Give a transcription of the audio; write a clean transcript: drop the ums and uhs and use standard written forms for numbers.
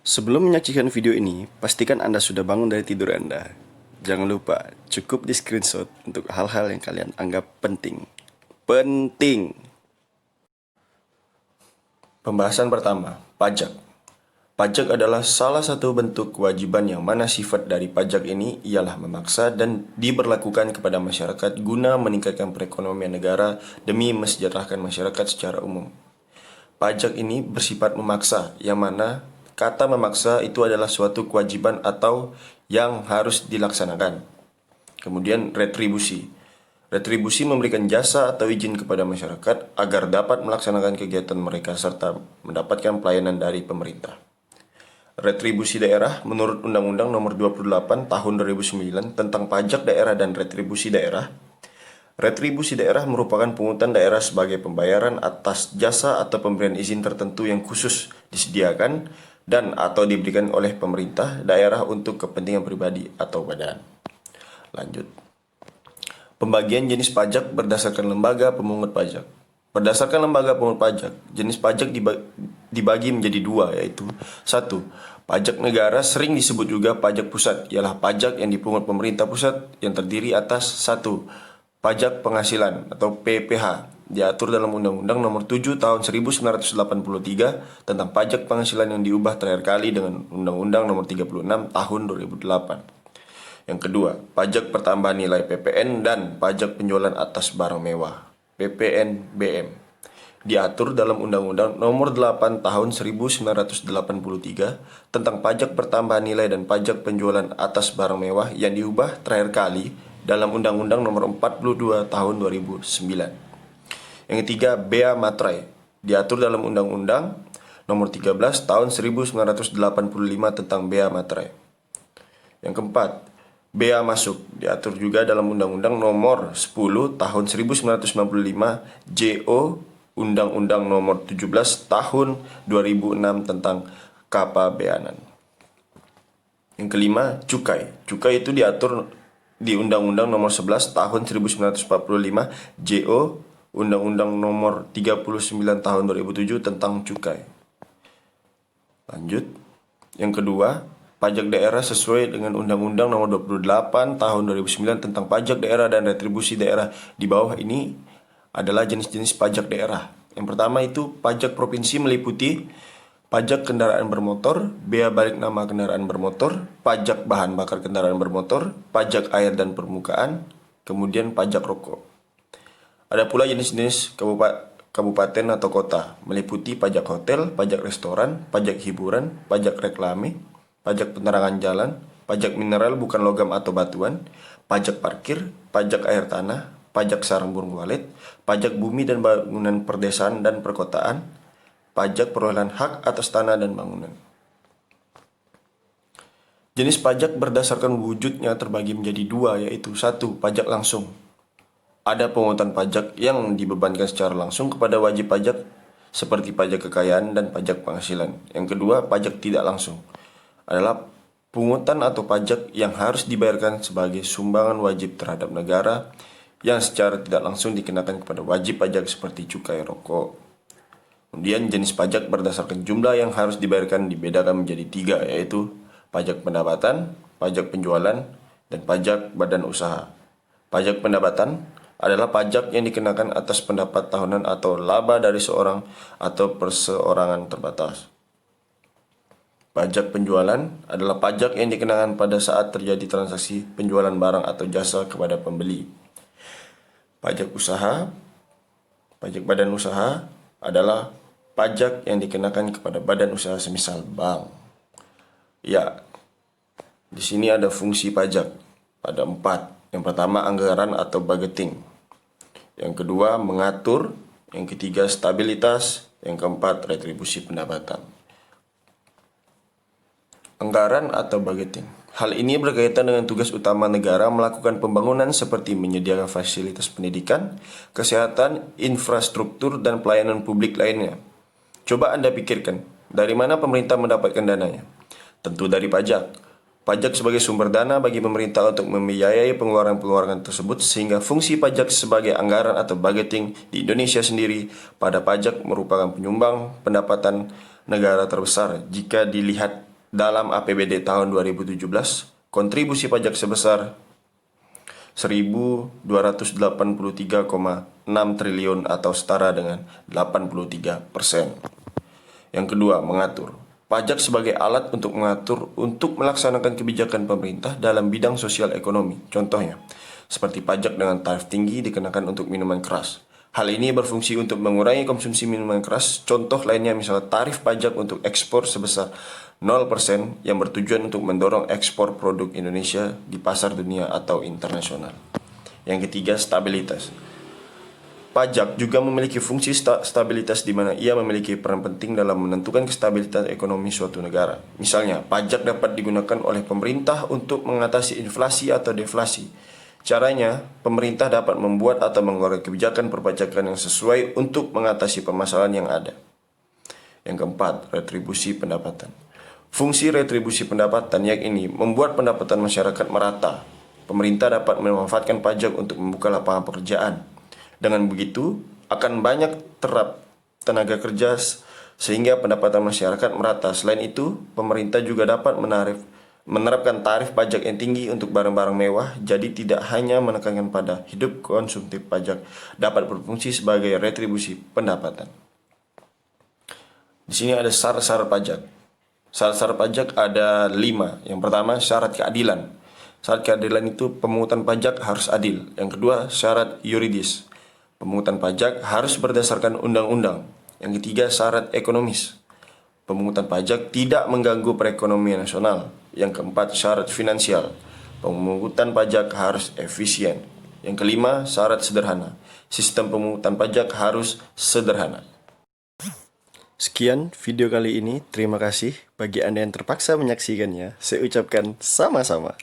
Sebelum menyaksikan video ini, pastikan Anda sudah bangun dari tidur Anda. Jangan lupa, cukup di screenshot untuk hal-hal yang kalian anggap penting. Penting! Pembahasan pertama, pajak. Pajak adalah salah satu bentuk kewajiban yang mana sifat dari pajak ini ialah memaksa dan diberlakukan kepada masyarakat guna meningkatkan perekonomian negara demi mesejahterakan masyarakat secara umum. Pajak ini bersifat memaksa, yang mana kata memaksa itu adalah suatu kewajiban atau yang harus dilaksanakan. Kemudian retribusi. Retribusi memberikan jasa atau izin kepada masyarakat agar dapat melaksanakan kegiatan mereka serta mendapatkan pelayanan dari pemerintah. Retribusi daerah menurut Undang-Undang Nomor 28 Tahun 2009 tentang Pajak Daerah dan Retribusi Daerah. Retribusi daerah merupakan pungutan daerah sebagai pembayaran atas jasa atau pemberian izin tertentu yang khusus disediakan dan atau diberikan oleh pemerintah daerah untuk kepentingan pribadi atau badan. Lanjut. Pembagian jenis pajak berdasarkan lembaga pemungut pajak. Berdasarkan lembaga pemungut pajak, jenis pajak dibagi menjadi dua, yaitu 1. Pajak negara sering disebut juga pajak pusat, ialah pajak yang dipungut pemerintah pusat yang terdiri atas 1. Pajak penghasilan atau PPH diatur dalam Undang-Undang Nomor 7 Tahun 1983 tentang pajak penghasilan yang diubah terakhir kali dengan Undang-Undang Nomor 36 Tahun 2008. Yang kedua, pajak pertambahan nilai PPN dan pajak penjualan atas barang mewah PPNBM diatur dalam Undang-Undang Nomor 8 Tahun 1983 tentang pajak pertambahan nilai dan pajak penjualan atas barang mewah yang diubah terakhir kali dalam Undang-Undang Nomor 42 Tahun 2009. Yang ketiga, Bea Materai diatur dalam Undang-Undang Nomor 13 Tahun 1985 tentang Bea Materai. Yang keempat, Bea Masuk diatur juga dalam Undang-Undang Nomor 10 Tahun 1995 JO Undang-Undang Nomor 17 Tahun 2006 tentang kepabeanan. Yang kelima, cukai. Cukai itu diatur di Undang-Undang Nomor 11 Tahun 1945 JO Undang-Undang Nomor 39 Tahun 2007 tentang cukai. Lanjut. Yang kedua, pajak daerah sesuai dengan Undang-Undang Nomor 28 Tahun 2009 tentang pajak daerah dan retribusi daerah. Di bawah ini adalah jenis-jenis pajak daerah. Yang pertama itu pajak provinsi meliputi pajak kendaraan bermotor, bea balik nama kendaraan bermotor, pajak bahan bakar kendaraan bermotor, pajak air dan permukaan, kemudian pajak rokok. Ada pula jenis-jenis kabupaten atau kota, meliputi pajak hotel, pajak restoran, pajak hiburan, pajak reklame, pajak penerangan jalan, pajak mineral bukan logam atau batuan, pajak parkir, pajak air tanah, pajak sarang burung walet, pajak bumi dan bangunan perdesaan dan perkotaan, pajak perolehan hak atas tanah dan bangunan. Jenis pajak berdasarkan wujudnya terbagi menjadi dua, yaitu 1. Pajak langsung. Ada pungutan pajak yang dibebankan secara langsung kepada wajib pajak seperti pajak kekayaan dan pajak penghasilan. Yang kedua, pajak tidak langsung adalah pungutan atau pajak yang harus dibayarkan sebagai sumbangan wajib terhadap negara yang secara tidak langsung dikenakan kepada wajib pajak seperti cukai rokok. Kemudian jenis pajak berdasarkan jumlah yang harus dibayarkan dibedakan menjadi 3, yaitu pajak pendapatan, pajak penjualan, dan pajak badan usaha. Pajak pendapatan adalah pajak yang dikenakan atas pendapat tahunan atau laba dari seorang atau perseorangan terbatas. Pajak penjualan adalah pajak yang dikenakan pada saat terjadi transaksi penjualan barang atau jasa kepada pembeli. Pajak usaha, pajak badan usaha adalah pajak yang dikenakan kepada badan usaha semisal bank. Ya, di sini ada fungsi pajak. Ada 4. Yang pertama, anggaran atau budgeting. Yang kedua, mengatur. Yang ketiga, stabilitas. Yang keempat, retribusi pendapatan. Anggaran atau budgeting. Hal ini berkaitan dengan tugas utama negara melakukan pembangunan seperti menyediakan fasilitas pendidikan, kesehatan, infrastruktur, dan pelayanan publik lainnya. Coba Anda pikirkan, dari mana pemerintah mendapatkan dananya? Tentu dari pajak. Pajak sebagai sumber dana bagi pemerintah untuk membiayai pengeluaran-pengeluaran tersebut, sehingga fungsi pajak sebagai anggaran atau budgeting di Indonesia sendiri pada pajak merupakan penyumbang pendapatan negara terbesar jika dilihat dalam APBD tahun 2017, kontribusi pajak sebesar 1.283,6 triliun atau setara dengan 83%. Yang kedua, mengatur. Pajak sebagai alat untuk mengatur untuk melaksanakan kebijakan pemerintah dalam bidang sosial ekonomi. Contohnya, seperti pajak dengan tarif tinggi dikenakan untuk minuman keras. Hal ini berfungsi untuk mengurangi konsumsi minuman keras. Contoh lainnya misalnya tarif pajak untuk ekspor sebesar 0% yang bertujuan untuk mendorong ekspor produk Indonesia di pasar dunia atau internasional. Yang ketiga, stabilitas. Pajak juga memiliki fungsi stabilitas di mana ia memiliki peran penting dalam menentukan kestabilitas ekonomi suatu negara. Misalnya, pajak dapat digunakan oleh pemerintah untuk mengatasi inflasi atau deflasi. Caranya, pemerintah dapat membuat atau mengeluarkan kebijakan perpajakan yang sesuai untuk mengatasi permasalahan yang ada. Yang keempat, retribusi pendapatan. Fungsi retribusi pendapatan yakni membuat pendapatan masyarakat merata. Pemerintah dapat memanfaatkan pajak untuk membuka lapangan pekerjaan. Dengan begitu, akan banyak terap tenaga kerja sehingga pendapatan masyarakat merata. Selain itu, pemerintah juga dapat menerapkan tarif pajak yang tinggi untuk barang-barang mewah, jadi tidak hanya menekankan pada hidup konsumtif. Pajak dapat berfungsi sebagai retribusi pendapatan. Di sini ada syarat-syarat pajak. Syarat-syarat pajak ada 5. Yang pertama, syarat keadilan. Syarat keadilan itu pemungutan pajak harus adil. Yang kedua, syarat yuridis. Pemungutan pajak harus berdasarkan undang-undang. Yang ketiga, syarat ekonomis. Pemungutan pajak tidak mengganggu perekonomian nasional. Yang keempat, syarat finansial. Pemungutan pajak harus efisien. Yang kelima, syarat sederhana. Sistem pemungutan pajak harus sederhana. Sekian video kali ini. Terima kasih bagi Anda yang terpaksa menyaksikannya. Saya ucapkan sama-sama.